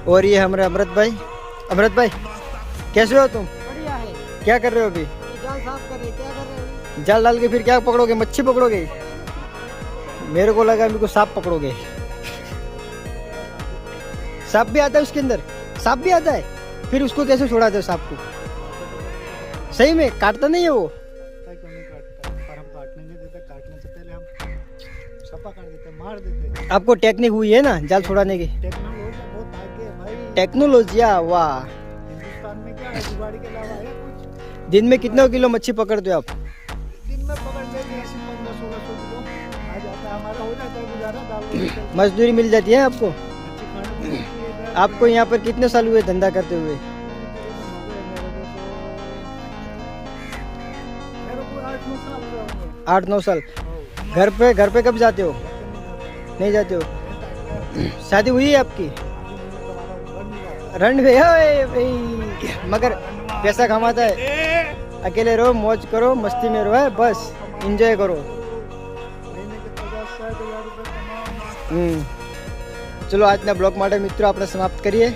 और ये हमारे अमृत भाई। अमृत भाई कैसे हो तुम? बढ़िया है। क्या कर रहे हो अभी? जाल साफ कर रहे, क्या कर रहे हो? जाल डाल के फिर क्या पकड़ोगे? मच्छी पकड़ोगे? मेरे को लगा मेरे को सांप पकड़ोगे। सांप भी आता है उसके अंदर? सांप भी आता है? फिर उसको कैसे छोड़ाते हो सांप को? सही में काटता नहीं है वो? क्यों नहीं काटता, पर हम काटने नहीं देते। काटने से पहले हम सफा कर देते, मार देते। आपको टेक्निक हुई है ना जाल छोड़ाने की? टेक्नोलॉजी बहुत आगे है भाई। टेक्नोलॉजी, वाह। हिंदुस्तान में क्या है, जुगाड़ी के अलावा है कुछ? दिन में कितने किलो मच्छी पकड़ते हो आप? दिन में पकड़ लेते हैं 1500-1600 किलो आ जाता है, हमारा हो जाता है गुजारा। दाल रोटी चलती है, मजदूरी मिल जाती है आपको? मच्छी खाने को मिलती है इधर। आपको यहाँ पर कितने साल हुए धंधा करते हुए? मेरे को 8-9 साल हुए होंगे। 8-9 साल। घर पे कब जाते हो? नहीं जाते हो? शादी हुई है आपकी? रन पे है भाई, मगर पैसा कमाता है। अकेले रहो, मौज करो, मस्ती में रहो, है बस एंजॉय करो। महीने के 50-60 हज़ार रुपये कमाओ। चलो આજના બ્લોગ માટે મિત્રો આપણે સમાપ્ત કરીએ।